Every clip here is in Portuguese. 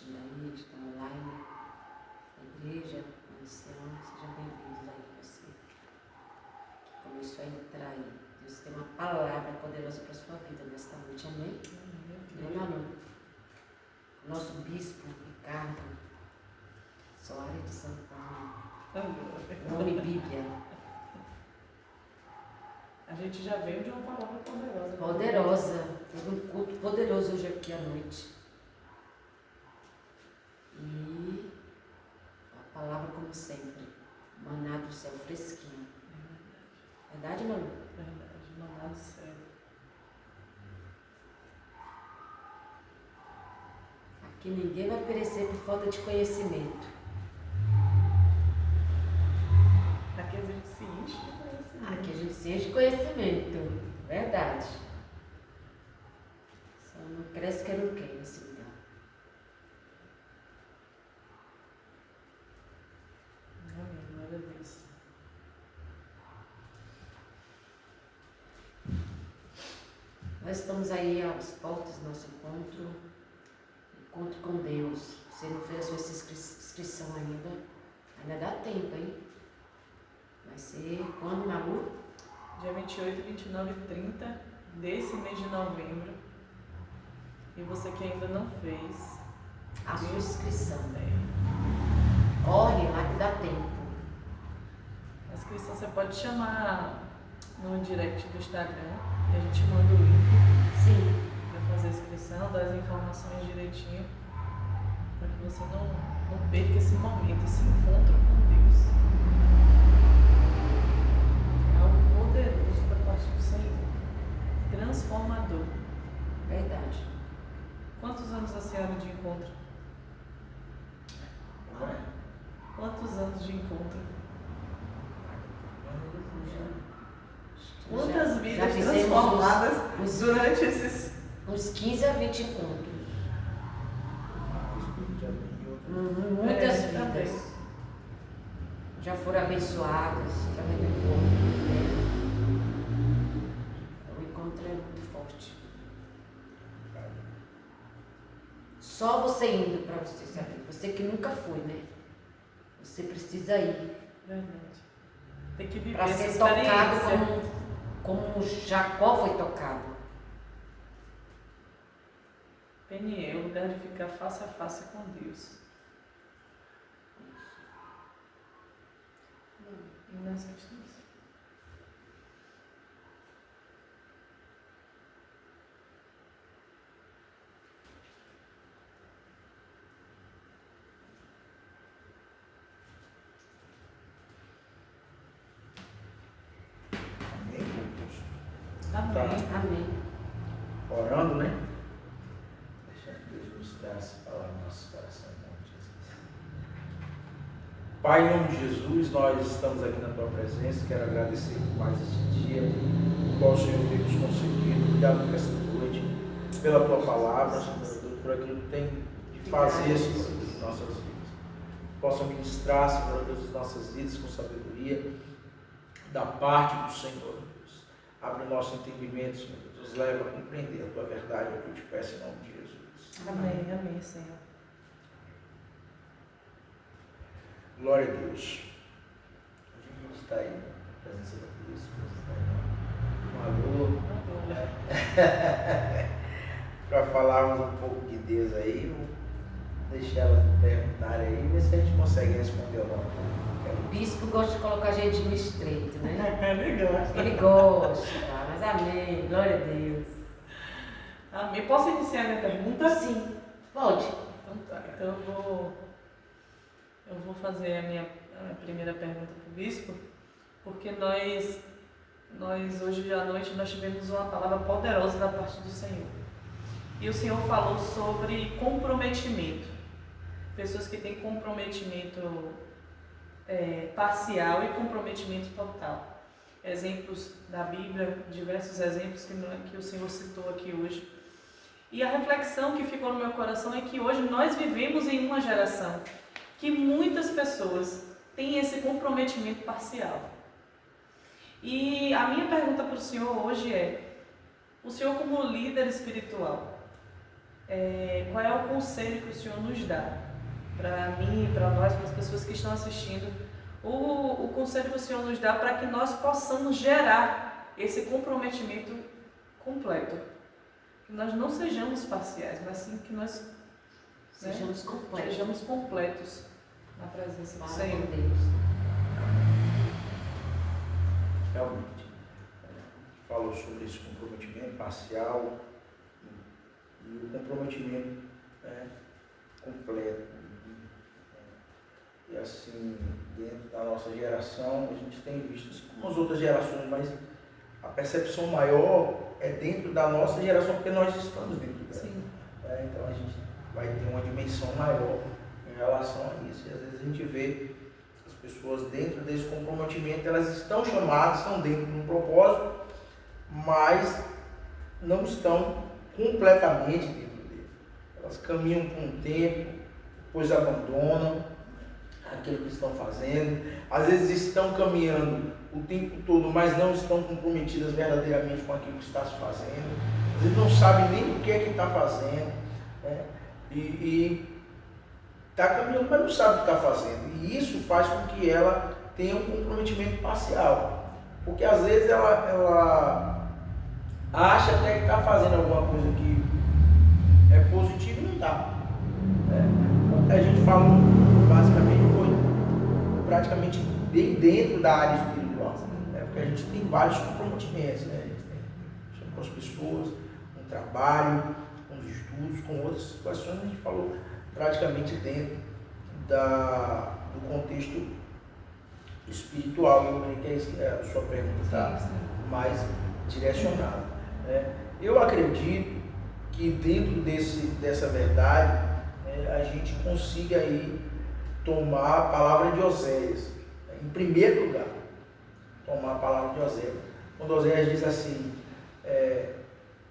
assistindo aí, estão online, a igreja, a missão, sejam bem-vindos aí você. Começou a entrar aí. Deus tem uma palavra poderosa para a sua vida nesta noite, amém? Amém, Manu? Nosso bispo, Ricardo Soares de Santana, nome Bíblia. A gente já veio de uma palavra poderosa. Poderosa. Teve um culto poderoso hoje aqui à noite. E a palavra, como sempre, maná do céu fresquinho. Verdade, Manu? Verdade, maná do céu. Aqui ninguém vai perecer por falta de conhecimento. Aqui a gente se enche de conhecimento. Aqui a gente se enche de conhecimento. Verdade. Só não cresce que não quer nesse lugar. Amém, glória a Deus. Nós estamos aí às portas do nosso encontro com Deus. Você não fez a sua inscrição ainda dá tempo, hein? Vai ser quando, Malu? Dia 28, 29 e 30 desse mês de novembro. E você que ainda não fez A sua inscrição. É. Corre lá que dá tempo. A inscrição você pode chamar no direct do Instagram e a gente manda o link. Sim. Para fazer a inscrição, dar as informações direitinho, para que você não perca esse momento, esse encontro com Deus. É algo poderoso da parte do Senhor, transformador. Verdade. Quantos anos a senhora de encontro? Quantos anos de encontro? Quantas vidas transformadas durante esses... Uns 15 a 20 encontros. Muitas vidas. Também. Já foram abençoadas através do encontro. O encontro é muito forte. Só você indo para você saber. Você que nunca foi, né? Você precisa ir. Verdade. Tem que viver Para essa ser tocado experiência. como Jacó foi tocado. Peniel, o lugar de ficar face a face com Deus. E nas questões. Amém. Tá. Amém. Orando, né? Deixa Deus nos dar essa palavra no nosso coração, em nome de Jesus. Pai, em nome de Jesus, nós estamos aqui na Tua presença. Quero agradecer por mais esse dia, por qual o Senhor tem nos concedido. Obrigado por esta noite, pela Tua palavra, Senhor, por aquilo que tem de fazer, Senhor, Deus, em nossas vidas. Possa ministrar, Senhor Deus, as nossas vidas com sabedoria, da parte do Senhor. Abre o nosso entendimento, Senhor. Nos leva a compreender a Tua verdade, é o que eu te peço em nome de Jesus. Amém, amém, Senhor. Glória a Deus. Hoje a gente está aí na presença da Cristo, um alô, para falarmos um pouco de Deus aí. Vou deixar elas me perguntarem aí, ver se a gente consegue responder ou não. O bispo gosta de colocar a gente no estreito, né? Ele gosta. Ele gosta, mas amém, glória a Deus. Amém. Posso iniciar a minha pergunta? Sim, pode. Então tá. Então eu vou fazer a minha primeira pergunta para o bispo, porque nós hoje à noite nós tivemos uma palavra poderosa da parte do Senhor. E o Senhor falou sobre comprometimento. Pessoas que têm comprometimento parcial e comprometimento total. Exemplos da Bíblia, diversos exemplos que o Senhor citou aqui hoje. E a reflexão que ficou no meu coração é que hoje nós vivemos em uma geração que muitas pessoas têm esse comprometimento parcial. E a minha pergunta para o Senhor hoje é: o Senhor, como líder espiritual, qual é o conselho que o Senhor nos dá? Para mim, para nós, para as pessoas que estão assistindo, o conselho que o Senhor nos dá para que nós possamos gerar esse comprometimento completo. Que nós não sejamos parciais, mas sim que nós Sejamos completos. sejamos completos na presença do Para Senhor. com Deus. Realmente. Falou sobre esse comprometimento parcial e o comprometimento completo. E assim, dentro da nossa geração, a gente tem visto, assim como as outras gerações, mas a percepção maior é dentro da nossa geração, porque nós estamos dentro dela. Sim. Então a gente vai ter uma dimensão maior em relação a isso. E às vezes a gente vê as pessoas dentro desse comprometimento, elas estão chamadas, estão dentro de um propósito, mas não estão completamente dentro dele. Elas caminham por um tempo, depois abandonam aquilo que estão fazendo. Às vezes estão caminhando o tempo todo, mas não estão comprometidas verdadeiramente com aquilo que está se fazendo. Às vezes não sabem nem o que é que está fazendo, né? E está caminhando, mas não sabe o que está fazendo. E isso faz com que ela tenha um comprometimento parcial. Porque às vezes ela acha até que está fazendo alguma coisa que é positiva e não está. O que a gente falou basicamente foi praticamente bem dentro da área espiritual. Porque a gente tem vários comprometimentos. A gente tem com as pessoas, com o trabalho, com os estudos, com outras situações. A gente falou praticamente dentro do contexto espiritual. Eu creio que a sua pergunta está mais direcionada. Eu acredito que dentro dessa verdade a gente consiga aí tomar a palavra de Oséias. Em primeiro lugar, tomar a palavra de Oséias. Quando Oséias diz assim,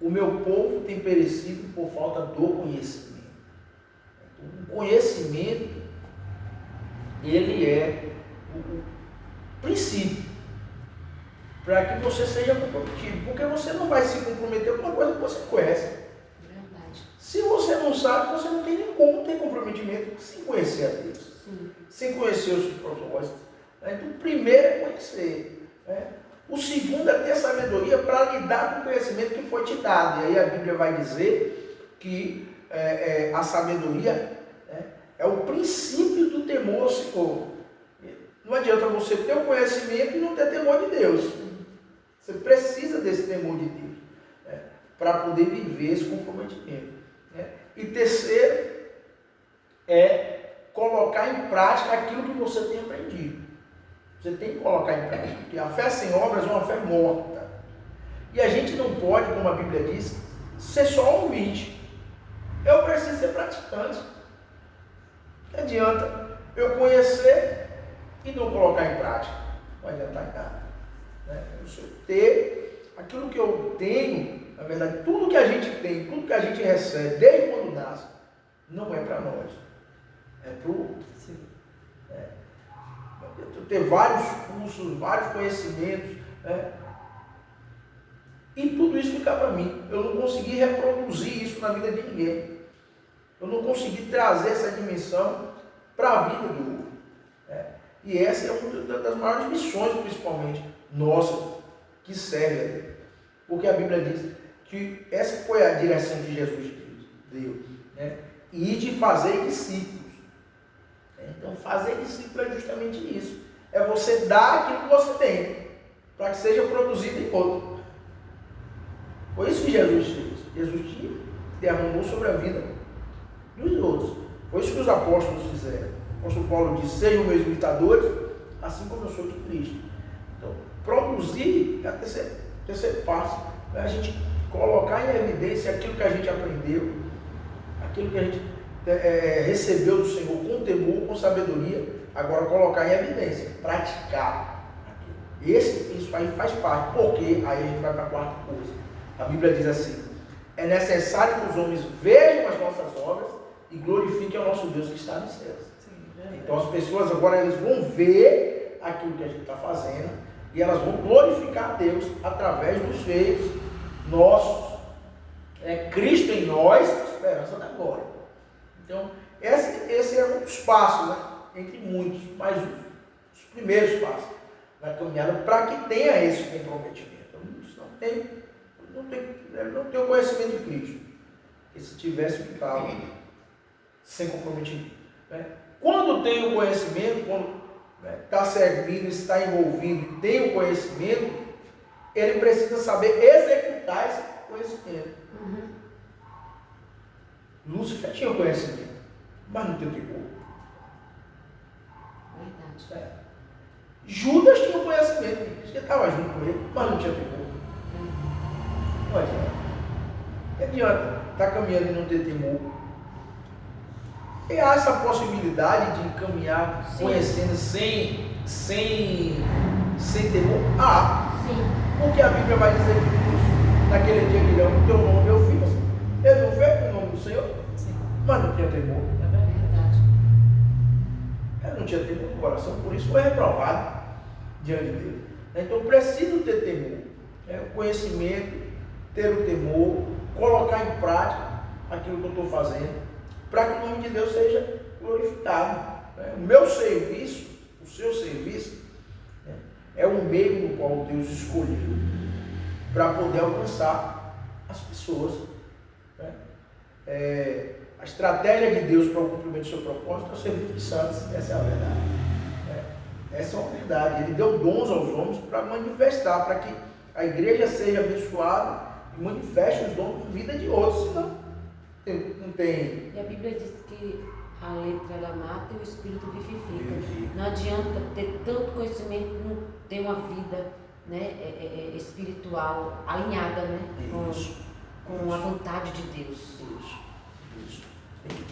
o meu povo tem perecido por falta do conhecimento. O conhecimento, ele é o princípio para que você seja comprometido, porque você não vai se comprometer com uma coisa que você conhece. Verdade. Se você não sabe, você não tem nem como ter comprometimento sem conhecer a Deus, sem conhecer os seus propósitos. Então, o primeiro é conhecer. O segundo é ter sabedoria para lidar com o conhecimento que foi te dado. E aí a Bíblia vai dizer que a sabedoria é o princípio do temor ao Senhor. Não adianta você ter o conhecimento e não ter temor de Deus. Você precisa desse temor de Deus para poder viver esse comprometimento. E terceiro é colocar em prática aquilo que você tem aprendido. Você tem que colocar em prática, porque a fé sem obras é uma fé morta. E a gente não pode, como a Bíblia diz, ser só ouvinte. Eu preciso ser praticante. Não adianta eu conhecer e não colocar em prática. Não adiantar em nada. Eu ter aquilo que eu tenho, na verdade, tudo que a gente tem, tudo que a gente recebe, desde quando nasce, não é para nós. É para o outro. Eu ter vários cursos, vários conhecimentos, e tudo isso ficar para mim. Eu não consegui reproduzir isso na vida de ninguém. Eu não consegui trazer essa dimensão para a vida do outro. E essa é uma das maiores missões, principalmente, nossa, que serve a Deus. Porque a Bíblia diz que essa foi a direção de Jesus deu. E de fazer discípulos. Então, fazer discípulo é justamente isso. É você dar aquilo que você tem, para que seja produzido em outro. Foi isso que Jesus fez. Jesus tinha, derramou sobre a vida dos outros. Foi isso que os apóstolos fizeram. O apóstolo Paulo disse, sejam meus imitadores, assim como eu sou de Cristo. Então, produzir é a terceira parte, é a gente colocar em evidência aquilo que a gente aprendeu, aquilo que a gente recebeu do Senhor com temor, com sabedoria, agora colocar em evidência, praticar aquilo. Isso aí faz parte, porque aí a gente vai para a quarta coisa. A Bíblia diz assim, é necessário que os homens vejam as nossas obras e glorifiquem o nosso Deus que está nos céus. Então as pessoas agora elas vão ver aquilo que a gente está fazendo e elas vão glorificar a Deus através dos feitos nossos. Cristo em nós, esperança da glória. Então, esse é um dos passos, né? Entre muitos, mas os primeiros passos na caminhada para que tenha esse comprometimento. Muitos não têm o conhecimento de Cristo. E se tivesse, ficava sem comprometimento. Né? Quando tem o conhecimento, quando está servindo, está envolvido, tem o conhecimento, ele precisa saber executar esse conhecimento. Lúcifer tinha o conhecimento, mas não teve temor. Verdade. Judas tinha o conhecimento, ele estava junto com ele, mas não tinha temor. Não adianta. Não adianta estar caminhando e não ter temor. E há essa possibilidade de caminhar conhecendo sem temor? Sim. Porque a Bíblia vai dizer que naquele dia que dirão, o teu nome eu fiz. Ele não veio o nome do Senhor, Sim. mas não tinha temor. É verdade. Ele não tinha temor no coração, por isso foi reprovado diante de Deus. Então preciso ter temor. O conhecimento, ter o temor, colocar em prática aquilo que eu estou fazendo, para que o nome de Deus seja glorificado. O meu serviço, o seu serviço, é o meio no qual Deus escolheu para poder alcançar as pessoas. A estratégia de Deus para o cumprimento do seu propósito é o serviço de santos. Essa é a verdade. Essa é uma verdade. Ele deu dons aos homens para manifestar, para que a igreja seja abençoada e manifeste os dons na vida de outros, senão não tem. E a Bíblia diz que a letra ela mata e o espírito vivifica. Não adianta ter tanto conhecimento e não ter uma vida, né, espiritual alinhada, né, com a vontade de Deus. Isso. Tem que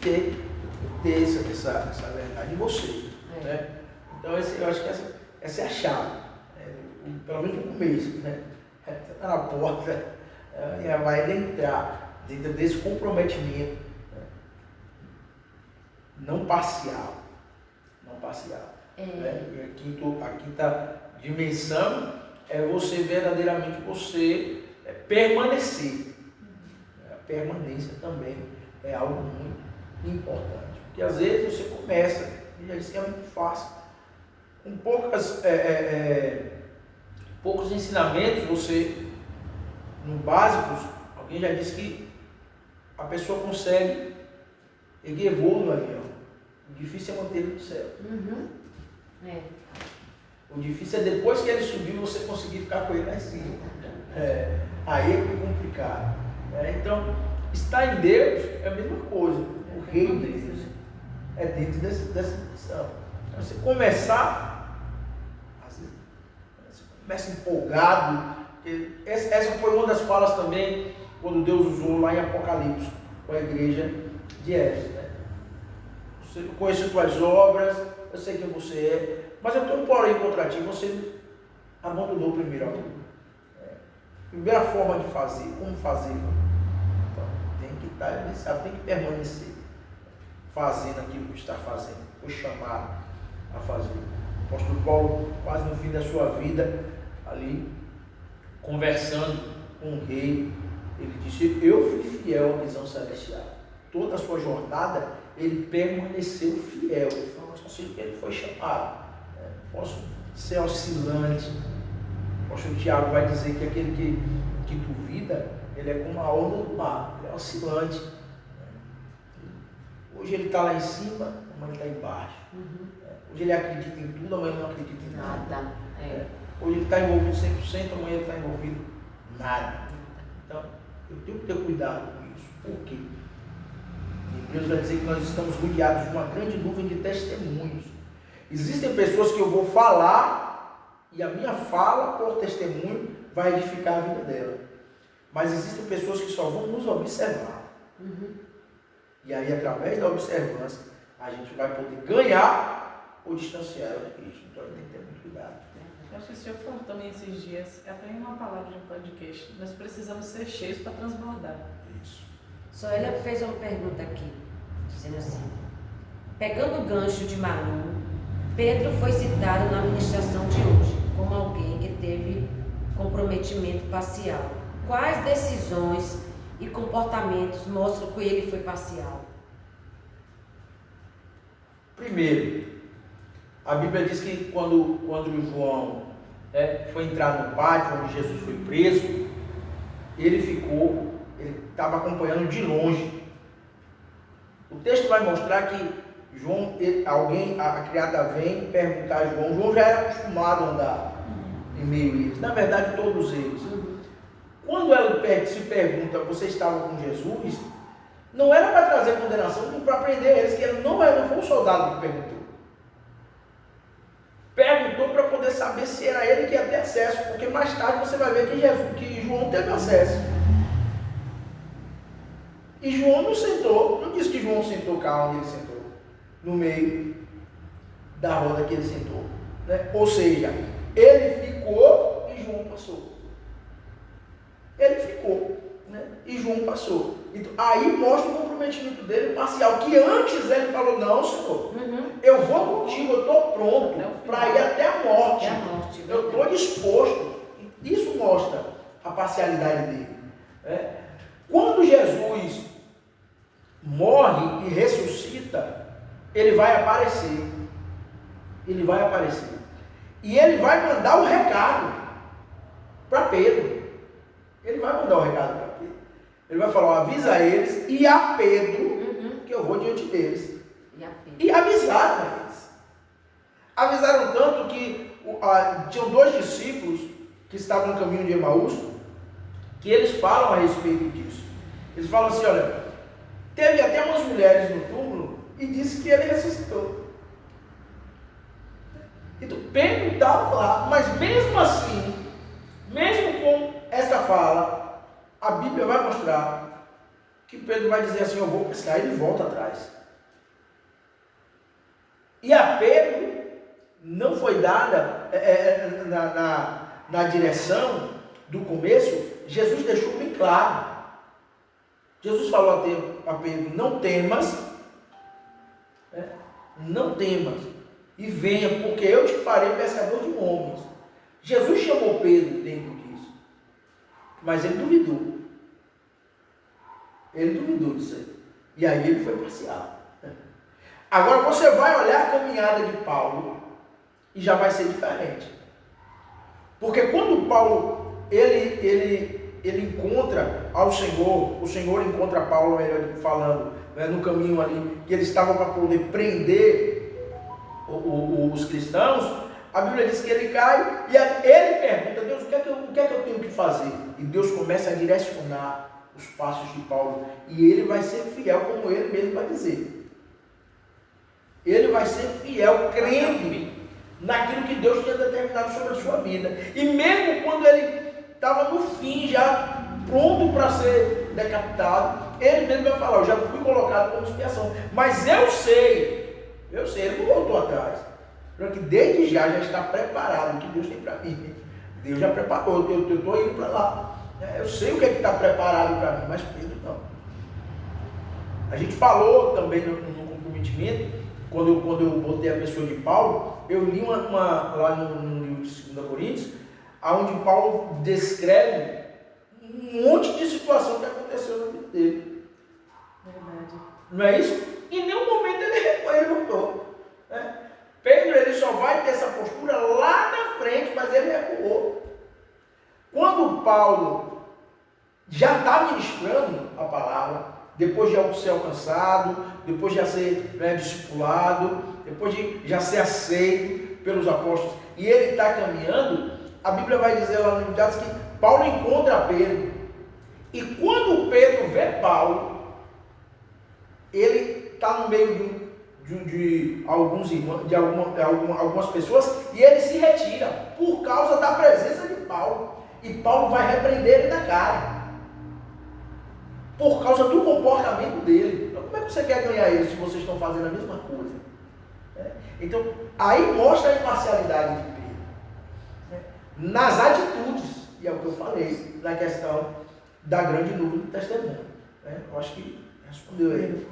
ter essa verdade em você. Né? Então eu acho que essa é a chave. Pelo menos no começo. Né? Está na porta, vai entrar dentro desse comprometimento, não parcial. E a quinta dimensão é você verdadeiramente permanecer. A permanência também é algo muito importante, porque às vezes você começa, e já disse que é muito fácil, com poucos ensinamentos, você, no básico, alguém já disse que a pessoa consegue erguer voo no avião. O difícil é manter ele no céu. O difícil é depois que ele subir, você conseguir ficar com ele lá em cima. Aí é que é complicado. Então, estar em Deus é a mesma coisa. O reino de Deus é dentro dessa missão. Então, você começar, às vezes, você começa empolgado. Essa foi uma das falas também, quando Deus usou lá em Apocalipse, com a igreja de Éfeso. Eu conheço as tuas obras, eu sei quem você é, mas eu tenho um porém contra ti, você abandonou primeiro amor. Primeira forma de fazer, como fazer? Então, tem que estar iniciado, tem que permanecer fazendo aquilo que está fazendo, foi chamado a fazer. O apóstolo Paulo, quase no fim da sua vida, ali, conversando com o rei, ele disse, eu fui fiel à visão celestial. Toda a sua jornada, ele permaneceu fiel. Assim que ele foi chamado. Posso ser oscilante. O apóstolo Tiago vai dizer que aquele que duvida, ele é como a onda do mar, ele é oscilante. Hoje ele está lá em cima, amanhã ele está embaixo. Hoje ele acredita em tudo, amanhã ele não acredita em nada. Hoje ele está envolvido 100%, amanhã ele está envolvido nada. Então, eu tenho que ter cuidado com isso. Por quê? Deus vai dizer que nós estamos rodeados de uma grande nuvem de testemunhos. Existem pessoas que eu vou falar e a minha fala por testemunho vai edificar a vida dela. Mas existem pessoas que só vão nos observar. E aí, através da observância, a gente vai poder ganhar ou distanciar ela de Cristo. Então, tem que ter muito cuidado. Eu acho que o senhor falou também esses dias, até em uma palavra de um podcast, nós precisamos ser cheios para transbordar. Isso. Só ela fez uma pergunta aqui, dizendo assim, pegando o gancho de Malu, Pedro foi citado na ministração de hoje como alguém que teve comprometimento parcial. Quais decisões e comportamentos mostram que ele foi parcial? Primeiro, a Bíblia diz que quando João foi entrar no pátio onde Jesus foi preso, ele estava acompanhando de longe. O texto vai mostrar que João, a criada vem perguntar a João. João já era acostumado a andar em meio a eles, na verdade todos eles. Quando ela se pergunta, você estava com Jesus? Não era para trazer condenação, nem para prender eles, que ele não foi um soldado que perguntou. Perguntou para poder saber se era ele que ia ter acesso, porque mais tarde você vai ver que João teve acesso. E João não sentou, não disse que João sentou cá onde ele sentou, no meio da roda que ele sentou, né? Ou seja, ele ficou e João passou. Ele ficou, né? E João passou. Então, aí mostra o comprometimento dele parcial, que antes ele falou, não, Senhor, eu vou contigo, eu estou pronto para ir até a morte. Eu estou disposto. Isso mostra a parcialidade dele. Né? Quando Jesus morre e ressuscita, ele vai aparecer. Ele vai aparecer. E ele vai mandar o recado para Pedro. Ele vai mandar o recado para Pedro. Ele vai falar, avisa eles e a Pedro que eu vou diante deles. E avisaram a eles. Avisaram tanto que tinham 2 discípulos que estavam no caminho de Emaús, que eles falam a respeito disso. Eles falam assim, olha, teve até umas mulheres no túmulo e disse que ele ressuscitou. Então Pedro estava lá, mas mesmo assim, mesmo com essa fala, a Bíblia vai mostrar que Pedro vai dizer assim, eu vou pescar, e ele volta atrás. E a Pedro não foi dada na direção do começo, Jesus deixou bem claro. Jesus falou a Pedro, não temas, não temas, e venha, porque eu te farei pescador de homens. Jesus chamou Pedro dentro disso, mas ele duvidou. Ele duvidou disso aí. E aí ele foi parcial. Agora você vai olhar a caminhada de Paulo e já vai ser diferente. Porque quando Paulo ele encontra ao Senhor, o Senhor encontra Paulo, melhor falando, né, no caminho ali, que eles estavam para poder prender os cristãos, a Bíblia diz que ele cai e ele pergunta, Deus, o que é que eu tenho que fazer? E Deus começa a direcionar os passos de Paulo, e ele vai ser fiel, como ele mesmo vai dizer. Ele vai ser fiel, crendo naquilo que Deus tinha determinado sobre a sua vida. E mesmo quando ele estava no fim, já pronto para ser decapitado, ele mesmo vai falar, eu já fui colocado como expiação. Mas eu sei, ele não voltou atrás. Porque desde já está preparado o que Deus tem para mim. Deus já preparou, eu estou indo para lá. Eu sei o que está preparado para mim, mas Pedro não. A gente falou também no comprometimento, quando eu botei a pessoa de Paulo, eu li lá no livro de 2 Coríntios, onde Paulo descreve um monte de situação que aconteceu na vida dele. Verdade. Não é isso? Em nenhum momento ele voltou. Né? Pedro ele só vai ter essa postura lá na frente, mas ele recuou. Quando Paulo já está ministrando a palavra, depois de ser alcançado, depois de já ser discipulado, depois de já ser aceito pelos apóstolos, e ele está caminhando, a Bíblia vai dizer lá no Atos que Paulo encontra Pedro. E quando Pedro vê Paulo, ele está no meio de alguns irmãos, de algumas pessoas, e ele se retira por causa da presença de Paulo. E Paulo vai repreender ele na cara, por causa do comportamento dele. Então, como é que você quer ganhar ele se vocês estão fazendo a mesma coisa? Então, aí mostra a imparcialidade de Pedro, nas atitudes, e é o que eu falei, na questão da grande nuvem do testemunho. Eu acho que respondeu ele.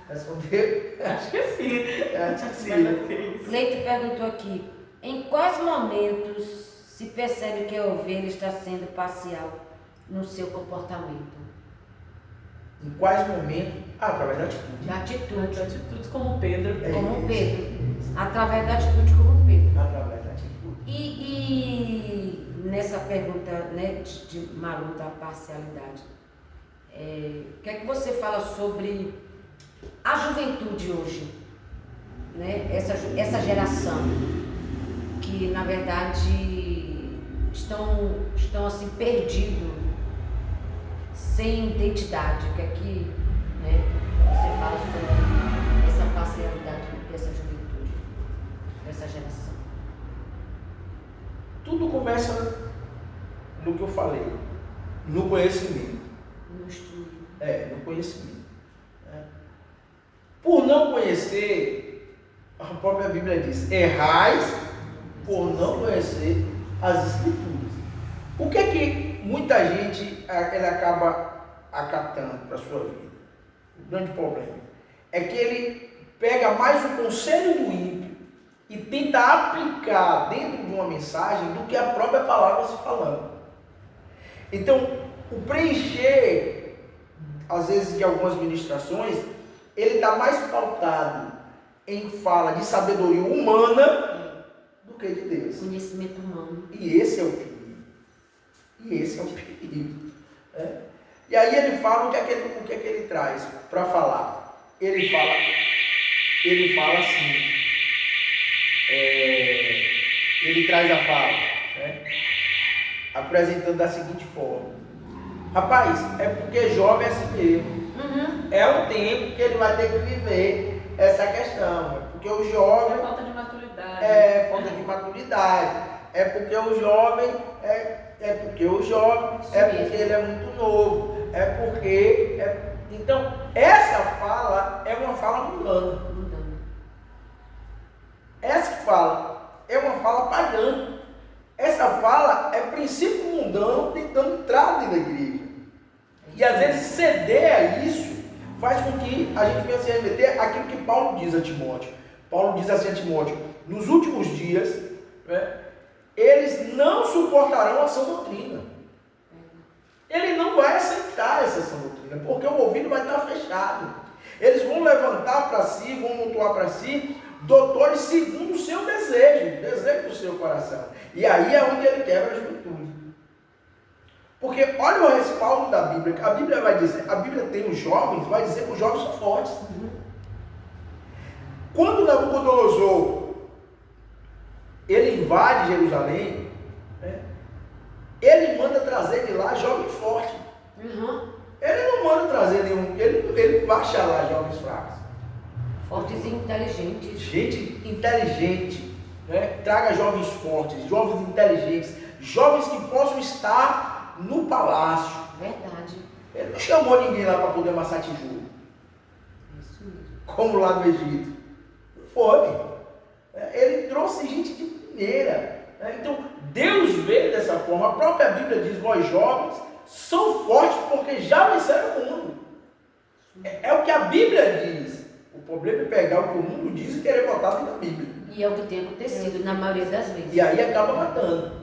Respondeu? Acho que sim. Acho que sim. Leite perguntou aqui, em quais momentos se percebe que a ovelha está sendo parcial no seu comportamento? Em quais momentos? Através da atitude. De atitude. Atitudes como Pedro. Como Pedro. Através da atitude como Pedro. Através da atitude. E nessa pergunta, né, de Maru, da parcialidade, o que é que você fala sobre a juventude hoje? Né? Essa geração que, na verdade, estão assim, perdidos, sem identidade. O que é que, né, você fala sobre essa parcialidade dessa juventude, dessa geração? Tudo começa no que eu falei, no conhecimento. No estudo. No conhecimento. Por não conhecer, a própria Bíblia diz, errais por não conhecer as Escrituras. O que é que muita gente ele acaba acatando para a sua vida? O grande problema é que ele pega mais o conselho do ímpio e tenta aplicar dentro de uma mensagem do que a própria palavra se falando. Então, o preencher, às vezes, de algumas ministrações, ele está mais pautado em fala de sabedoria humana do que de Deus. Conhecimento humano. E esse é o perigo. E aí ele fala o que é que ele traz para falar. Ele fala assim, ele traz a fala, apresentando da seguinte forma: rapaz, é porque jovem é assim mesmo. É o tempo que ele vai ter que viver essa questão. É porque o jovem. É falta de maturidade. Falta de maturidade. É porque o jovem. É porque ele é muito novo. Então, essa fala é uma fala mundana. Essa fala é uma fala pagã. Essa fala é princípio mundano tentando entrar dentro da igreja. E às vezes ceder a isso faz com que a gente venha se remeter àquilo que Paulo diz a Timóteo. Paulo diz assim a Timóteo: nos últimos dias, eles não suportarão a sã doutrina. Ele não vai aceitar essa sã doutrina, porque o ouvido vai estar fechado. Eles vão levantar para si, vão mutuar para si doutores segundo o seu desejo, desejo do seu coração. E aí é onde ele quebra a juventude. Porque olha o respaldo da Bíblia. A Bíblia vai dizer, a Bíblia tem os jovens, vai dizer que os jovens são fortes. Quando Nabucodonosor ele invade Jerusalém, ele manda trazer de lá jovens fortes. Ele não manda trazer nenhum, ele vai achar lá jovens fracos. Fortes e inteligentes. Gente inteligente, traga jovens fortes, jovens inteligentes, jovens que possam estar no palácio. Verdade. Ele não chamou ninguém lá para poder amassar tijolo. Isso mesmo. Como lá no Egito. Não foi. Ele trouxe gente de primeira. Então, Deus vê dessa forma. A própria Bíblia diz: vós jovens são fortes porque já venceram o mundo. É o que a Bíblia diz. O problema é pegar o que o mundo diz e querer botar dentro da Bíblia. E é o que tem acontecido na maioria das vezes. E aí acaba matando.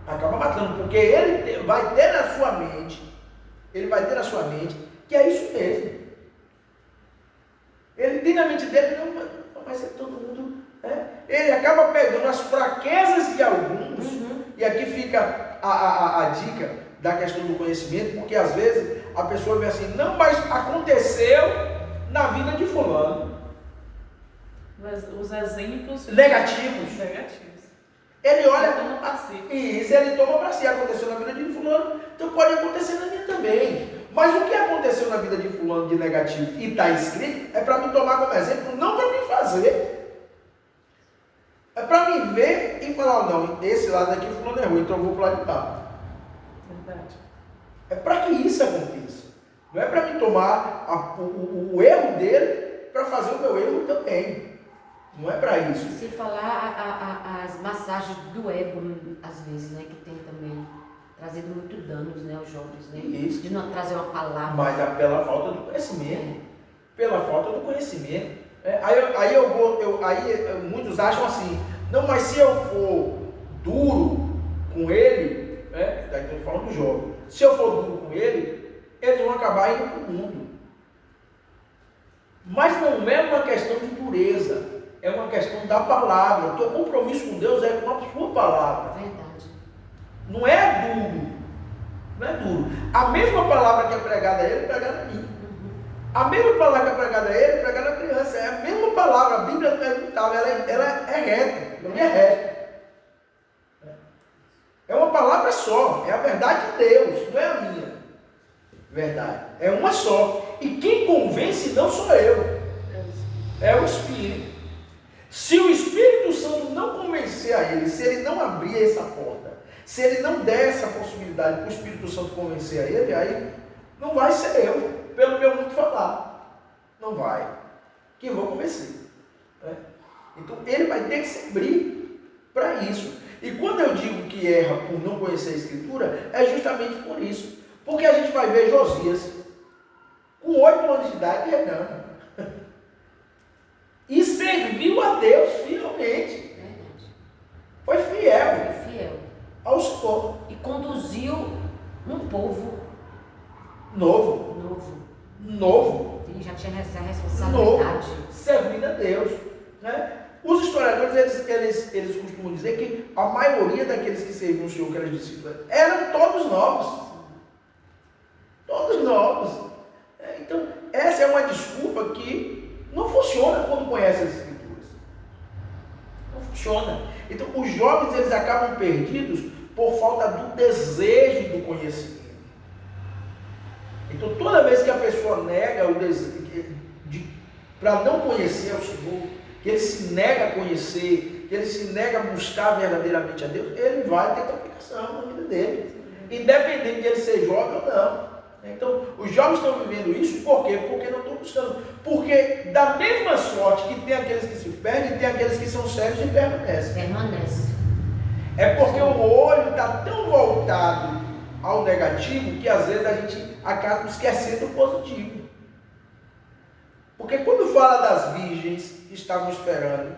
Acaba matando, porque ele vai ter na sua mente, que é isso mesmo. Ele tem na mente dele, não vai ser todo mundo. Ele acaba pegando as fraquezas de alguns, e aqui fica a dica da questão do conhecimento, porque às vezes a pessoa vê assim: não, mas aconteceu na vida de fulano. Mas os exemplos Negativos. Ele olha, ele toma para si. Isso, ele toma para si. Aconteceu na vida de fulano, então pode acontecer na minha também. Mas o que aconteceu na vida de fulano de negativo e está escrito, é para me tomar como exemplo, não para me fazer. É para me ver e falar: não, esse lado aqui fulano errou, então eu vou para o lado de cá. Verdade. É para que isso aconteça. Não é para me tomar o erro dele para fazer o meu erro também. Não é para isso. Se falar as massagens do ego, às vezes, né, que tem também trazido muito danos, né, aos jovens, né? Isso. De não trazer uma palavra. Mas é pela falta do conhecimento. Pela falta do conhecimento. Aí muitos acham assim: não, mas se eu for duro com ele, daí estou falando do jovem, se eu for duro com ele, eles vão acabar indo para o mundo. Mas não é uma questão de dureza, é uma questão da palavra. O teu compromisso com Deus é com a sua palavra. Verdade. Não é duro. Não é duro. A mesma palavra que é pregada a ele, é pregada a mim. A mesma palavra que é pregada a ele, é pregada a criança. É a mesma palavra. A Bíblia não é imutável, ela é reta. Para mim é reta. É uma palavra só. É a verdade de Deus, não é a minha verdade. É uma só. E quem convence não sou eu. É o Espírito. Se o Espírito Santo não convencer a ele, se ele não abrir essa porta, se ele não der essa possibilidade para o Espírito Santo convencer a ele, aí não vai ser eu, pelo meu muito falar. Não vai. Que vou convencer. Né? Então ele vai ter que se abrir para isso. E quando eu digo que erra por não conhecer a Escritura, é justamente por isso. Porque a gente vai ver Josias com 8 anos de idade reinando. E serviu a Deus fielmente. Verdade. Foi fiel Foi fiel. ao Senhor. E conduziu um povo Novo. Ele já tinha essa responsabilidade. Servindo a Deus. Né? Os historiadores, eles costumam dizer que a maioria daqueles que serviam o Senhor, que eram discípulos, eram todos novos. Todos novos. Então, essa é uma desculpa que não funciona quando conhece as Escrituras. Não funciona. Então, os jovens, eles acabam perdidos por falta do desejo do conhecimento. Então, toda vez que a pessoa nega o desejo para não conhecer o Senhor, que ele se nega a conhecer, que ele se nega a buscar verdadeiramente a Deus, ele vai ter complicação na vida dele, independente de ele ser jovem ou não. Então, os jovens estão vivendo isso, por quê? Porque não estão buscando. Porque da mesma sorte que tem aqueles que se perdem, tem aqueles que são sérios e permanecem. É porque o olho está tão voltado ao negativo que às vezes a gente acaba esquecendo o positivo. Porque quando fala das virgens que estavam esperando,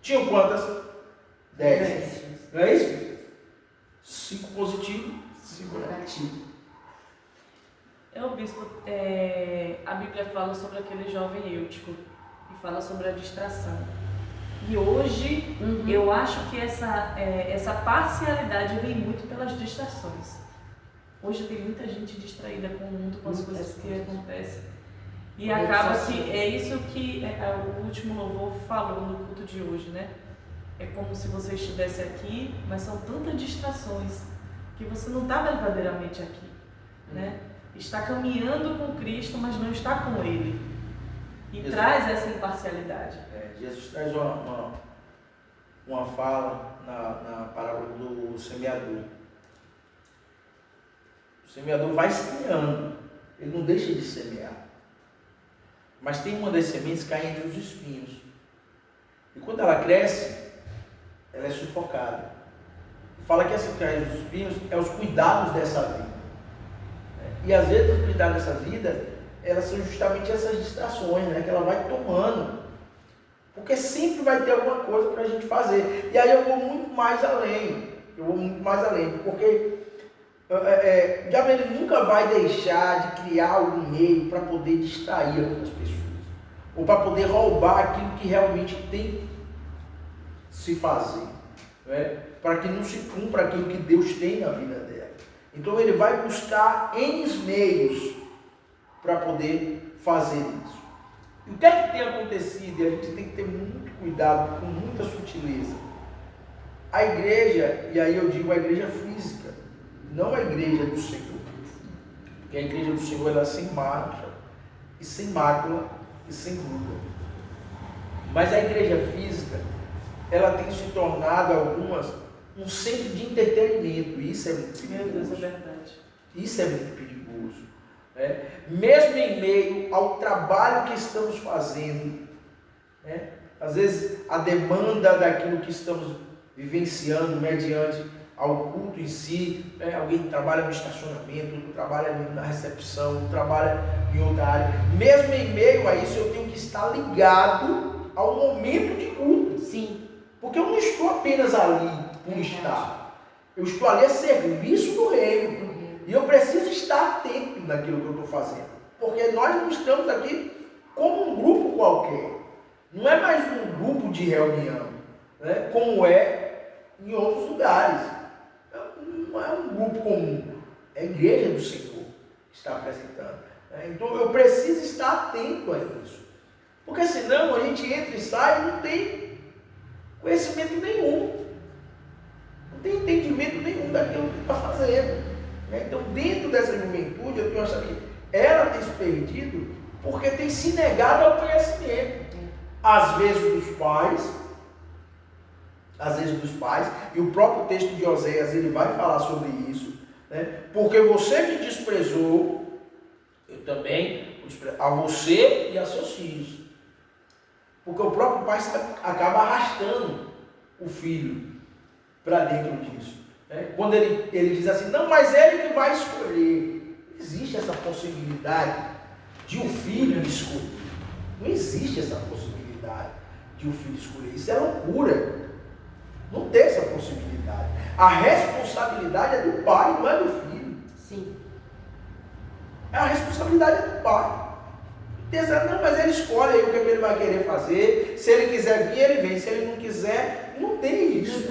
tinham quantas? 10. Não é isso? 5 positivos, 5 negativos. Bispo, a Bíblia fala sobre aquele jovem Eutico e fala sobre a distração. E hoje eu acho que essa parcialidade vem muito pelas distrações. Hoje tem muita gente distraída com o mundo, com as coisas que acontecem. E acaba que é isso que o último louvor falou no culto de hoje, né? É como se você estivesse aqui, mas são tantas distrações que você não está verdadeiramente aqui, né? Está caminhando com Cristo, mas não está com Ele. E Jesus traz essa imparcialidade. Jesus traz uma fala na parábola do semeador. O semeador vai semeando, ele não deixa de semear. Mas tem uma das sementes que cai entre os espinhos. E quando ela cresce, ela é sufocada. Fala que essa que cai entre os espinhos é os cuidados dessa vida. E às vezes os cuidados dessa vida, elas são justamente essas distrações, né, que ela vai tomando. Porque sempre vai ter alguma coisa para a gente fazer. E aí eu vou muito mais além. Porque o diabo ele nunca vai deixar de criar algum meio para poder distrair outras pessoas. Ou para poder roubar aquilo que realmente tem que se fazer. Né? Para que não se cumpra aquilo que Deus tem na vida dela. Então ele vai buscar N meios para poder fazer isso. E o que é que tem acontecido? E a gente tem que ter muito cuidado, com muita sutileza. A igreja, e aí eu digo a igreja física, não a igreja do Senhor. Porque a igreja do Senhor ela é sem marca, e sem mácula, e sem ruga. Mas a igreja física, ela tem se tornado um centro de entretenimento, e isso é muito perigoso. Meu Deus, é verdade. Isso é muito perigoso. Né? Mesmo em meio ao trabalho que estamos fazendo, né? Às vezes a demanda daquilo que estamos vivenciando mediante ao culto em si, né? Alguém trabalha no estacionamento, outro trabalha na recepção, outro trabalha em outra área. Mesmo em meio a isso, eu tenho que estar ligado ao momento de culto. Sim. Porque eu não estou apenas ali por estar. Eu estou ali a serviço do reino. E eu preciso estar atento naquilo que eu estou fazendo. Porque nós não estamos aqui como um grupo qualquer. Não é mais um grupo de reunião, né? Como é em outros lugares. Não é um grupo comum. É a igreja do Senhor que está apresentando. Então eu preciso estar atento a isso. Porque senão a gente entra e sai e não tem conhecimento nenhum. Não tem entendimento nenhum daquilo que está fazendo. Então dentro dessa juventude eu tenho achado que ela tem se perdido porque tem se negado ao conhecimento. Às vezes dos pais, e o próprio texto de Oséias ele vai falar sobre isso, né? Porque você me desprezou, eu também a você e a seus filhos. Porque o próprio pai acaba arrastando o filho para dentro disso, né? Quando ele diz assim, não, mas ele que vai escolher. Não existe essa possibilidade de um filho escolher. Não existe essa possibilidade de um filho escolher. Isso é loucura. Não tem essa possibilidade. A responsabilidade é do pai, não é do filho. Sim. A responsabilidade é do pai. Não, mas ele escolhe aí o que ele vai querer fazer. Se ele quiser vir, ele vem. Se ele não quiser, não tem isso. Se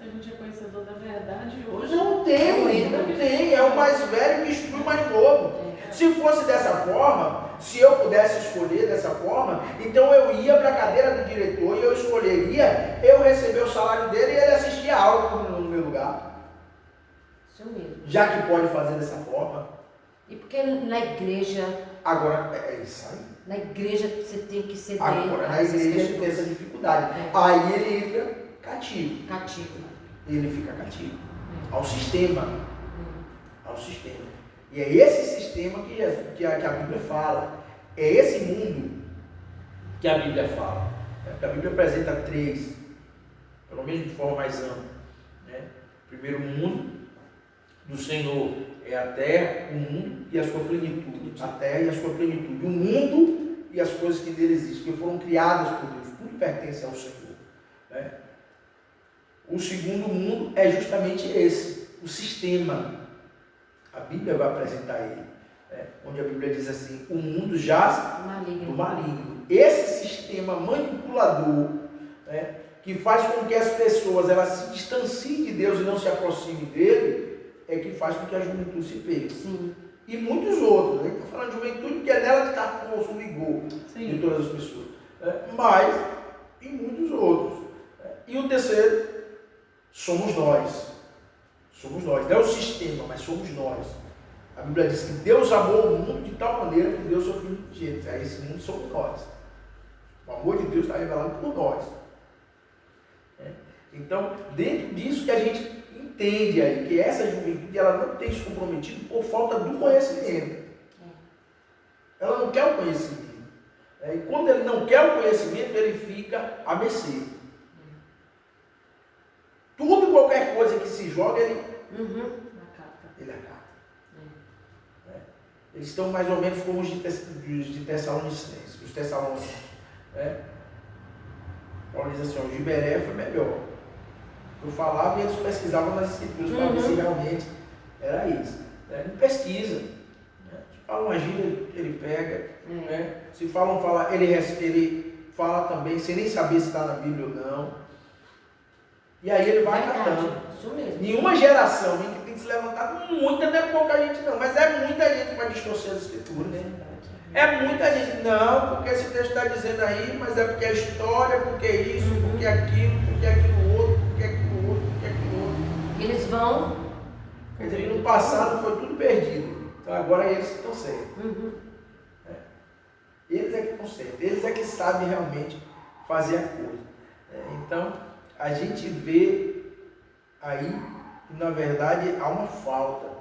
a gente é conhecedor da verdade hoje. Não tem. É o mais velho que instrui o mais novo. Se fosse dessa forma, se eu pudesse escolher dessa forma, então eu ia para a cadeira do diretor e eu escolheria eu receber o salário dele e ele assistir a aula no meu lugar. Isso mesmo. Já que pode fazer dessa forma. E porque na igreja... Agora, é isso aí. Na igreja você tem que ceder. Agora, na igreja ele tem essa dificuldade. Aí ele entra cativo. Ele fica cativo. Ao sistema. Ao sistema. E é esse sistema que a Bíblia fala. É esse mundo que a Bíblia fala. A Bíblia apresenta três, pelo menos de forma mais ampla, né? Primeiro, o mundo do Senhor é a terra, o mundo e a sua plenitude. A terra e a sua plenitude. O mundo e as coisas que nele existem, que foram criadas por Deus. Tudo pertence ao Senhor, né? O segundo mundo é justamente esse, o sistema. A Bíblia vai apresentar ele, né? Onde a Bíblia diz assim, o mundo jaz do maligno. Esse sistema manipulador, né, que faz com que as pessoas elas se distanciem de Deus e não se aproximem dele, é que faz com que a juventude se perca. Sim. E muitos outros. A gente está falando de juventude porque é nela que está o vigor de todas as pessoas. Mas, e muitos outros. E o terceiro, somos nós. Somos nós. Não é o sistema, mas somos nós. A Bíblia diz que Deus amou o mundo de tal maneira que deu seu Filho unigênito. Esse mundo somos nós. O amor de Deus está revelado por nós. Então, dentro disso que a gente entende aí, que essa juventude ela não tem se comprometido por falta do conhecimento. Ela não quer o conhecimento. E quando ele não quer o conhecimento, ele fica à mercê. Tudo e qualquer coisa que se joga, ele acata. Eles estão mais ou menos como os de Tessalonicenses. Os Tessalonicenses. Paulo diz assim, o de Beré foi melhor. Eu falava e eles pesquisavam nas escrituras para ver se realmente era isso. Não pesquisa. Se fala uma gíria, ele pega. Se falam falar, ele fala também, sem nem saber se está na Bíblia ou não. E aí ele vai catando. Isso mesmo. Em uma geração que tem que se levantar, muita, não é pouca gente não, mas é muita gente para distorcer as escrituras. É muita gente. Não, porque esse texto está dizendo aí, mas é porque a história, porque isso, porque aquilo outro, porque aquilo outro. Eles vão... Quer dizer, no passado foi tudo perdido. Então agora eles que estão certos. Eles é que estão certos. Eles é que sabem realmente fazer a coisa. Então, a gente vê aí que, na verdade, há uma falta.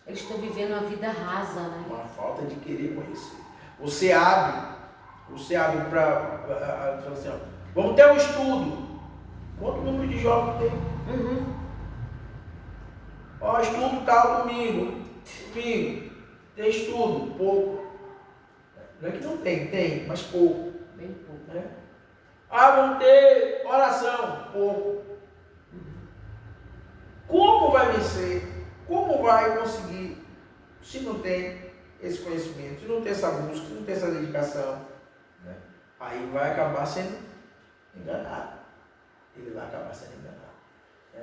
Eles estão vivendo uma vida rasa, né? Uma falta de querer conhecer. Você abre para... assim, ó, vamos ter um estudo. Quanto número de jovens tem? Ó, estudo tal domingo. Tem estudo, pouco. Não é que não tem, mas pouco. Bem pouco. Né? Vamos ter oração, pouco. Como vai vencer como vai conseguir, se não tem esse conhecimento, se não tem essa busca, se não tem essa dedicação, né? Aí vai acabar sendo enganado. Ele vai acabar sendo enganado.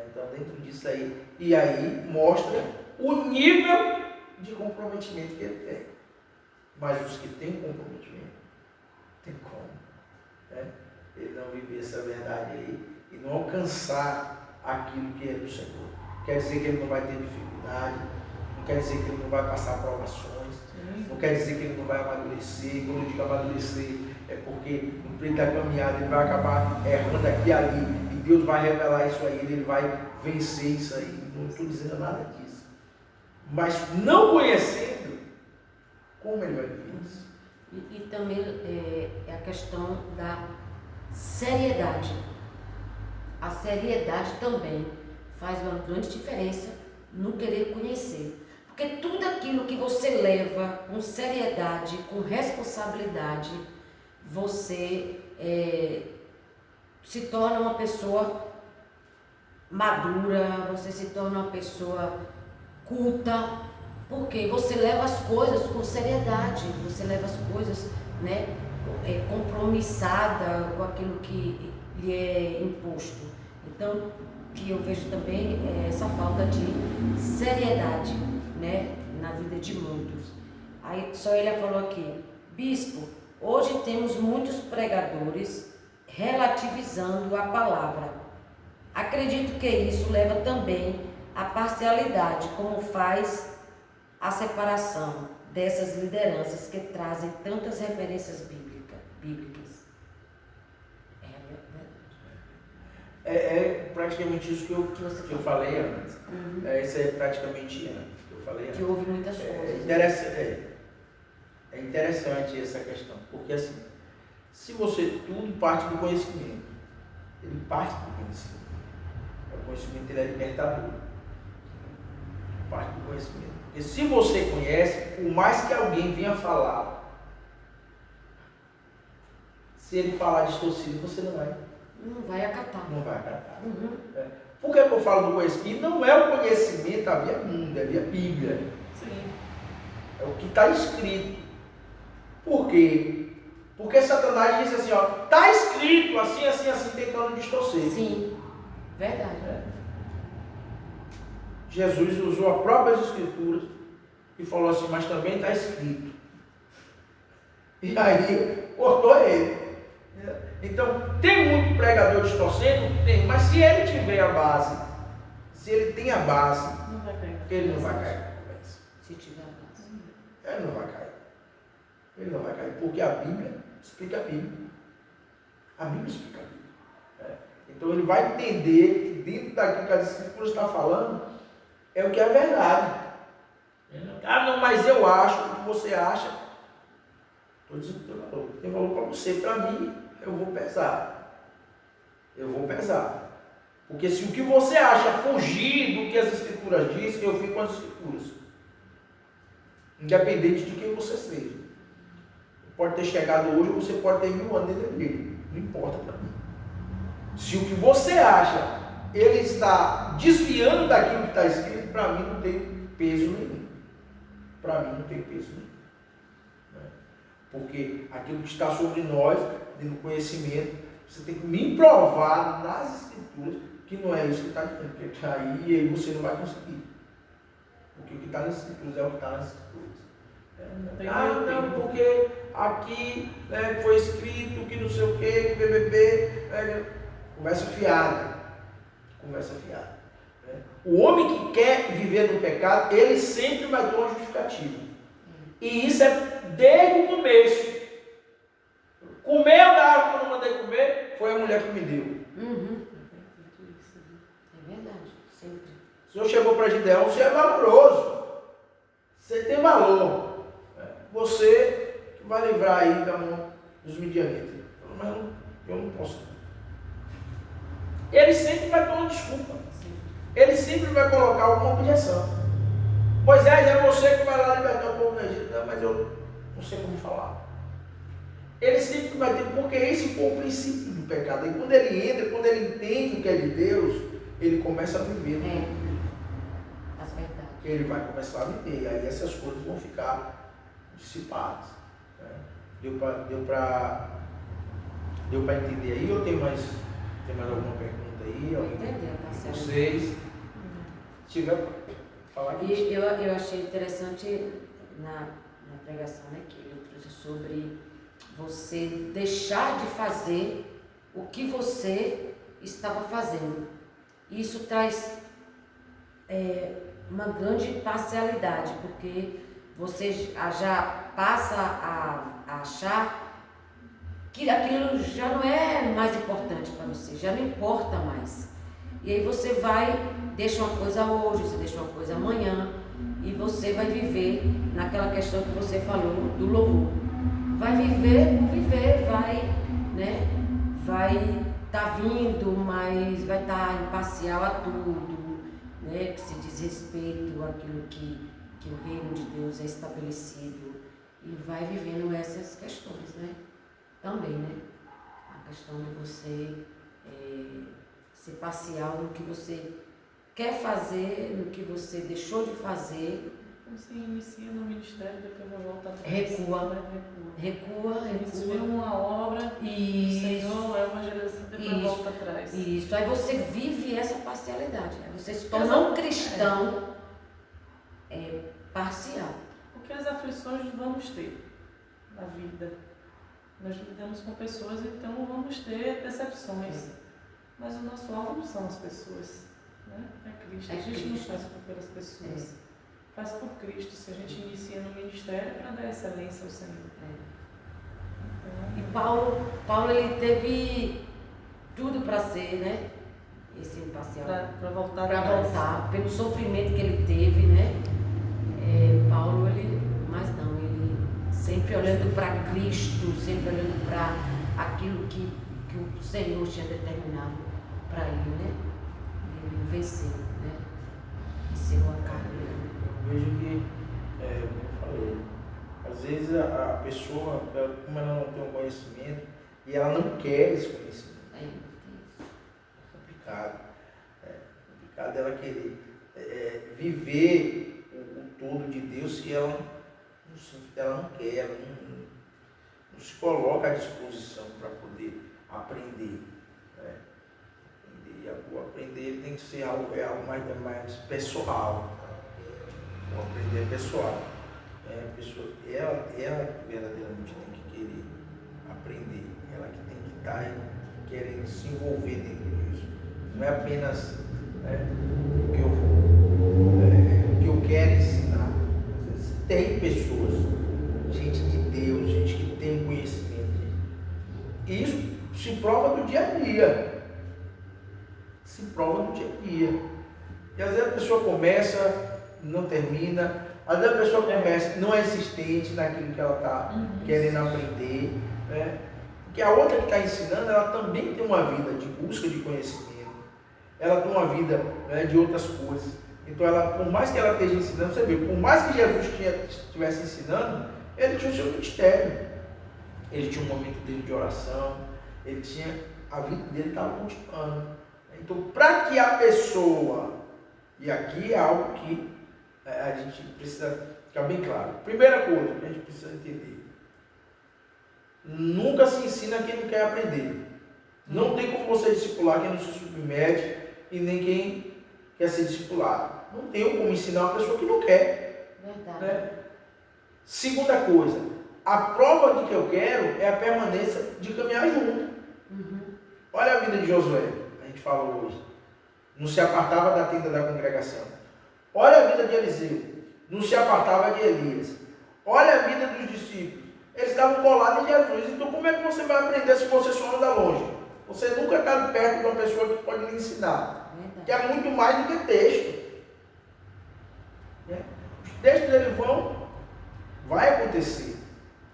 Então, dentro disso aí, e aí mostra o nível de comprometimento que ele tem. Mas os que têm comprometimento, tem como, né? Ele não viver essa verdade aí e não alcançar aquilo que é do Senhor. Quer dizer que ele não vai ter dificuldade, não quer dizer que ele não vai passar provações, não quer dizer que ele não vai amadurecer. Quando eu digo amadurecer, é porque no meio da caminhada ele vai acabar errando aqui e ali, e Deus vai revelar isso a ele vai vencer isso aí. Não estou dizendo nada disso. Mas não conhecendo, como ele vai viver isso? E também é a questão da seriedade. A seriedade também faz uma grande diferença no querer conhecer. Porque tudo aquilo que você leva com seriedade, com responsabilidade, você se torna uma pessoa madura, você se torna uma pessoa culta, porque você leva as coisas com seriedade, você leva as coisas, né, compromissada com aquilo que lhe é imposto. Então, que eu vejo também essa falta de seriedade, né, na vida de muitos. Aí só ele falou aqui, bispo, hoje temos muitos pregadores relativizando a palavra. Acredito que isso leva também à parcialidade, como faz a separação dessas lideranças que trazem tantas referências bíblicas. É praticamente isso que eu falei antes. Uhum. Isso é praticamente antes que eu falei antes. Que houve muitas coisas. É interessante essa questão, porque assim, se você tudo parte do conhecimento, ele parte do conhecimento. O conhecimento ele é libertador. Parte do conhecimento. Porque se você conhece, por mais que alguém venha falar, se ele falar distorcido, você não vai acatar. Não vai acatar. Uhum. Por que eu falo do conhecimento? Não é o conhecimento a via mundo, é a via Bíblia. Sim. É o que está escrito. Por quê? Porque Satanás diz assim, ó, está escrito assim, assim, assim, tentando distorcer. Sim, verdade. Jesus usou as próprias escrituras e falou assim, mas também está escrito. E aí cortou ele. Então, tem muito pregador distorcendo? Tem, mas se ele tiver a base, se ele tem a base, ele não vai cair na conversa. Se tiver a base. Ele não vai cair. Ele não vai cair, porque a Bíblia explica a Bíblia. A Bíblia explica a Bíblia. Então ele vai entender que dentro daquilo que as escrituras estão falando, é o que é verdade. Ah, não, mas eu acho, o que você acha? Estou dizendo que tem valor. Tem valor para você, para mim, eu vou pesar. Eu vou pesar. Porque se o que você acha fugir do que as escrituras dizem, eu fico com as escrituras. Independente de quem você seja. Pode ter chegado hoje, ou você pode ter 1000 anos dentro dele. Não importa para mim. Se o que você acha, ele está desviando daquilo que está escrito, para mim não tem peso nenhum. Para mim não tem peso nenhum. Porque aquilo que está sobre nós, no conhecimento, você tem que me provar nas escrituras que não é isso que está dizendo. Porque aí você não vai conseguir. Porque o que está nas escrituras é o que está nas escrituras. Não, porque aqui foi escrito que não sei o que, que BBB. Conversa fiada. Conversa fiada. O homem que quer viver no pecado, ele sempre vai ter uma justificativa. E isso é desde o começo. Comeu da árvore que eu não mandei comer, foi a mulher que me deu. Uhum. É verdade, sempre. O Senhor chegou para Gideão, você é valoroso. Você tem valor. Você que vai livrar aí da mão dos midianitas. Mas eu não posso. Ele sempre vai ter uma desculpa. Ele sempre vai colocar alguma objeção. Moisés, é você que vai lá libertar o povo do Egito. Não, mas eu não sei como falar. Ele sempre vai ter, porque esse foi o princípio do pecado. E quando ele entra, quando ele entende o que é de Deus, ele começa a viver. As verdades. que ele vai começar a viver. E aí essas coisas vão ficar dissipadas. Né? Deu para entender aí? Ou tem mais alguma pergunta aí? Entendeu, tá certo. Vocês? Se tiver, falar aqui. E eu achei interessante na pregação, né, que ele trouxe sobre você deixar de fazer o que você estava fazendo. Isso traz uma grande parcialidade, porque você já passa a achar que aquilo já não é mais importante para você, já não importa mais. E aí você deixa uma coisa hoje, você deixa uma coisa amanhã, e você vai viver naquela questão que você falou do louvor. Vai viver por viver, vai estar vindo, mas vai estar imparcial a tudo, né? Que se diz respeito àquilo que o reino de Deus é estabelecido, e vai vivendo essas questões, né? Também, né? A questão de você ser parcial no que você quer fazer, no que você deixou de fazer. Você inicia no ministério, depois vai voltar atrás. Recua. Inicia uma obra, Isso. o Senhor é uma geração, depois volta atrás. Isso, aí você vive essa parcialidade. Aí você se torna um cristão parcial. Porque as aflições vamos ter na vida. Nós lidamos com pessoas, então vamos ter decepções. Mas o nosso alvo não são as pessoas, né? É Cristo. A gente não faz pelas pessoas. Faz por Cristo. Se a gente inicia no ministério para dar excelência ao Senhor. E Paulo ele teve tudo para ser, né? Esse imparcial. Para voltar. Pelo sofrimento que ele teve, né? Paulo, ele sempre olhando para Cristo, sempre olhando para aquilo que o Senhor tinha determinado para ele, né? Ele venceu, né? Venceu a carne. Eu vejo que, como eu falei, às vezes a pessoa, como ela não tem um conhecimento, e ela não quer esse conhecimento. É complicado. É complicado ela querer viver o todo de Deus se ela não quer, ela não se coloca à disposição para poder aprender. Né? O aprender tem que ser algo mais pessoal. O aprender é pessoal. Ela verdadeiramente tem que querer aprender. Ela que tem que estar querendo se envolver dentro disso. Não é apenas o que eu quero ensinar. Às vezes tem pessoas, gente de Deus, gente que tem conhecimento. E isso se prova do dia a dia. E às vezes a pessoa começa, não termina. Às vezes a pessoa começa, não é insistente naquilo que ela está querendo aprender. Né? Porque a outra que está ensinando, ela também tem uma vida de busca de conhecimento. Ela tem uma vida, né, de outras coisas. Então, por mais que ela esteja ensinando, você vê, por mais que Jesus estivesse ensinando, ele tinha o seu ministério. Ele tinha um momento dele de oração, a vida dele estava continuando. Então, para que a pessoa, e aqui é algo que a gente precisa ficar bem claro. Primeira coisa que a gente precisa entender: nunca se ensina quem não quer aprender. Não tem como você discipular quem não se submete e nem quem quer ser discipulado. Não tem como ensinar uma pessoa que não quer. Verdade. Né? Segunda coisa, a prova de que eu quero é a permanência de caminhar junto. Olha a vida de Josué, a gente falou hoje. Não se apartava da tenda da congregação. Olha a vida de Eliseu, não se apartava de Elias. Olha a vida dos discípulos, eles estavam colados em Jesus. Então como é que você vai aprender se você só anda longe? Você nunca está perto de uma pessoa que pode lhe ensinar. Verdade. Que é muito mais do que texto. Os textos eles vai acontecer,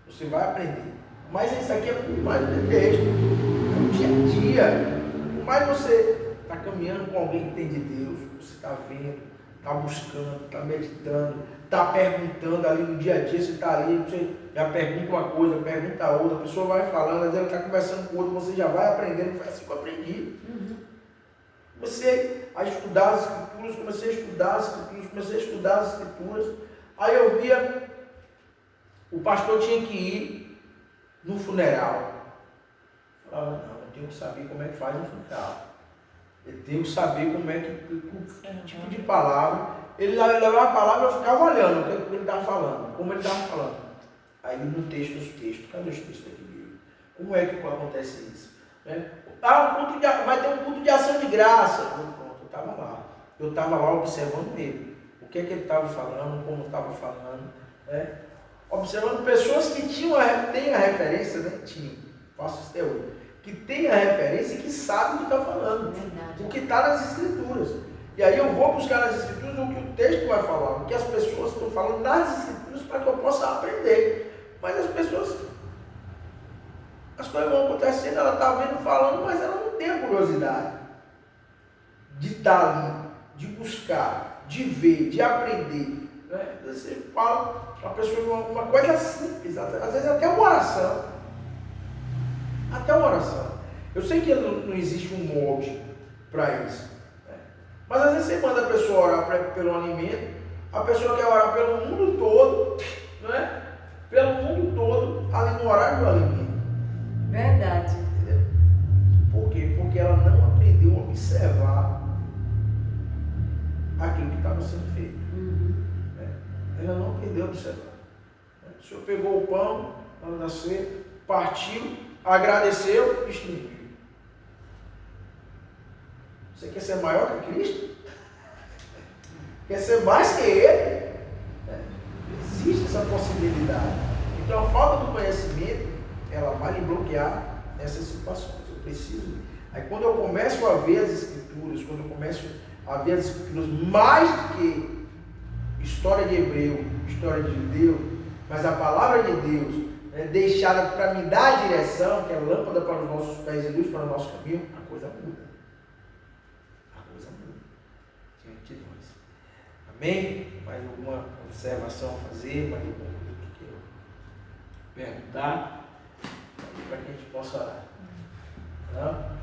você vai aprender. Mas isso aqui é muito mais do que texto. É o dia a dia. Por mais você está caminhando com alguém que tem de Deus, você está vendo, está buscando, está meditando, está perguntando ali no dia a dia, você está ali, você já pergunta uma coisa, pergunta a outra, a pessoa vai falando, às vezes ela está conversando com o outro, você já vai aprendendo. Foi assim que eu aprendi. Comecei a estudar as escrituras, comecei a estudar as escrituras. Aí eu via, o pastor tinha que ir no funeral. Eu falava, não, eu tenho que saber como é que faz um funeral. Eu tenho que saber como é que tipo de palavra. Ele levava a palavra, eu ficava olhando o que ele estava falando, como ele estava falando. Aí no texto, os textos, cadê os textos aqui dele? Como é que acontece isso? Né? Vai ter um culto de ação de graça. Pronto, eu estava lá observando ele. O que é que ele estava falando, como estava falando. Né? Observando pessoas que têm a referência, né? Faço isso até hoje. Que tem a referência e que sabe o que está falando. Verdade. O que está nas escrituras. E aí eu vou buscar nas escrituras o que o texto vai falar, o que as pessoas estão falando nas escrituras para que eu possa aprender. Mas as pessoas, as coisas vão acontecendo, ela está vendo, falando, mas ela não tem a curiosidade de estar ali, de buscar, de ver, de aprender. Né? Você fala para a pessoa uma coisa simples, às vezes até uma oração. Até uma oração. Eu sei que não existe um molde para isso. Né? Mas às vezes você manda a pessoa orar pelo alimento, a pessoa quer orar pelo mundo todo, né? Pelo mundo todo, ali no horário do alimento. Verdade. Entendeu? Por quê? Porque ela não aprendeu a observar aquilo que estava sendo feito. Né? Ela não aprendeu a observar. O Senhor pegou o pão, ela nasceu, partiu, agradeceu, distribuiu. Você quer ser maior que Cristo? Quer ser mais que Ele? Existe essa possibilidade. Então a falta do conhecimento, ela vai lhe bloquear nessas situações. Eu preciso. Aí quando eu começo a ver as escrituras, quando eu começo a ver as escrituras mais do que história de hebreu, história de judeu, mas a palavra de Deus, deixada para me dar a direção, que é lâmpada para os nossos pés e luz para o nosso caminho, a coisa muda. A coisa muda diante de nós. Amém? Mais alguma observação a fazer? Mais alguma coisa que eu perguntar? Para que a gente possa orar. Não?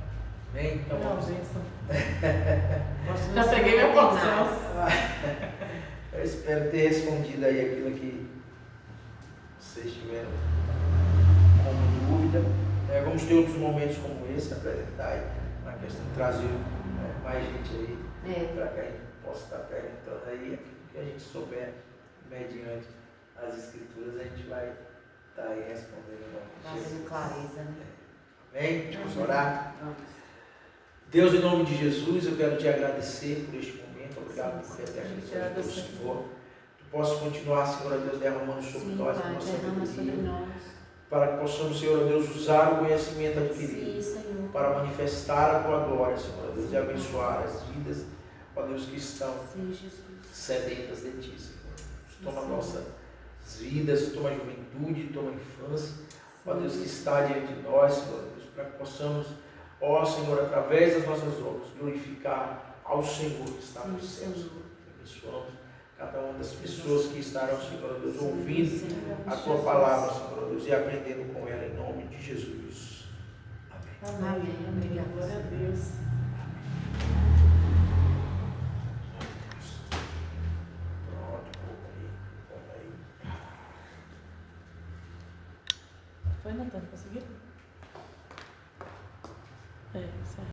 Amém? Então vamos. Já peguei minha porção. Eu espero ter respondido aí aquilo que vocês tiveram como dúvida. Vamos ter outros momentos como esse, apresentar aí na questão de trazer mais gente aí, para que a gente possa estar perguntando aí aquilo que a gente souber, mediante as escrituras, a gente vai estar aí respondendo. Trazendo clareza, né? Amém? Vamos orar? Deus, em nome de Jesus, eu quero te agradecer por este momento. Obrigado por ter atendido, Senhor. Posso continuar, Senhor Deus, derramando sobre nós a nossa sabedoria, para que possamos, Senhor Deus, usar o conhecimento adquirido para manifestar a Tua glória, Senhor Deus, e abençoar as vidas, ó Deus, que estão sedentas de Ti, Senhor. Toma nossas vidas, toma a juventude, toma a infância, ó Deus, que está diante de nós, Senhor Deus, para que possamos, ó Senhor, através das nossas obras, glorificar ao Senhor que está nos céus. Abençoamos cada uma das pessoas que estarão, Senhor Deus, ouvindo a Tua palavra, Senhor Deus, e aprendendo com ela em nome de Jesus. Amém. Amém. Obrigada. Glória a Deus. Pronto, aí. Foi, Natan? Conseguiu? É, certo.